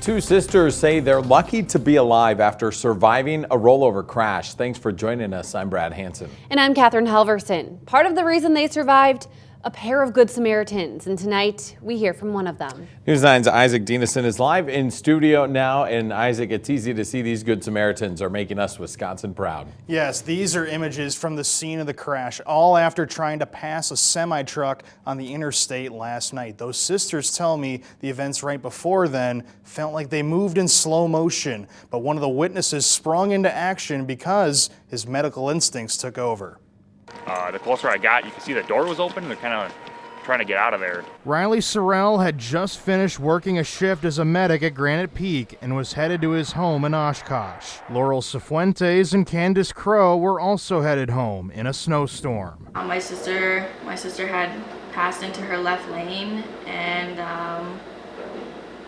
Two sisters say they're lucky to be alive after surviving a rollover crash. Thanks for joining us. I'm Brad Hansen. And I'm Catherine Halverson. Part of the reason they survived, a pair of good Samaritans. And tonight, we hear from one of them. News 9's Isaac Dinesen is live in studio now. And Isaac, it's easy to see these good Samaritans are making us Wisconsin proud. Yes, these are images from the scene of the crash, all after trying to pass a semi-truck on the interstate last night. Those sisters tell me the events right before then felt like they moved in slow motion, but one of the witnesses sprung into action because his medical instincts took over. The closer I got, you can see the door was open. They're kind of trying to get out of there. Riley Sorelle had just finished working a shift as a medic at Granite Peak and was headed to his home in Oshkosh. Laurel Sifuentes and Candice Crowe were also headed home in a snowstorm. My sister had passed into her left lane, and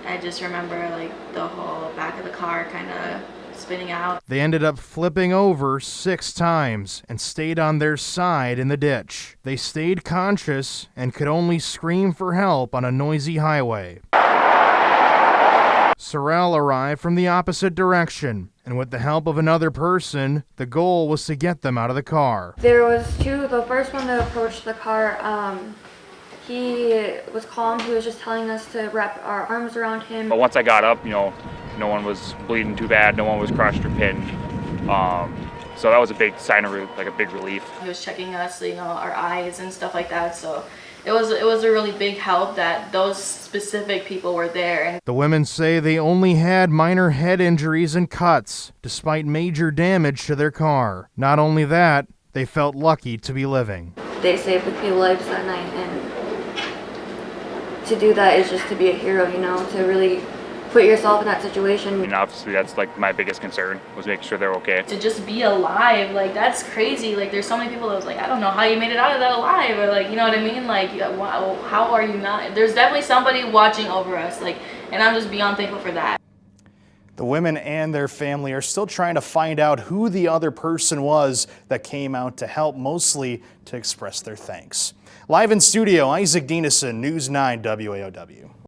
I just remember like the whole back of the car kind of spinning out. They ended up flipping over 6 times and stayed on their side in the ditch. They stayed conscious and could only scream for help on a noisy highway. Sorelle arrived from the opposite direction, and with the help of another person, the goal was to get them out of the car. There was two. The first one that approached the car, he was calm. He was just telling us to wrap our arms around him. But once I got up, no one was bleeding too bad. No one was crushed or pinned. So that was a big sign of a big relief. He was checking us, our eyes and stuff like that. So it was a really big help that those specific people were there. And the women say they only had minor head injuries and cuts, despite major damage to their car. Not only that, they felt lucky to be living. They saved a few lives that night, and to do that is just to be a hero, to really put yourself in that situation. And obviously that's my biggest concern, was making sure they're okay. To just be alive, that's crazy. There's so many people that was I don't know how you made it out of that alive, or you know what I mean? Wow, how are you not? There's definitely somebody watching over us, and I'm just beyond thankful for that. The women and their family are still trying to find out who the other person was that came out to help, mostly to express their thanks. Live in studio, Isaac Dinesen, News 9 WAOW.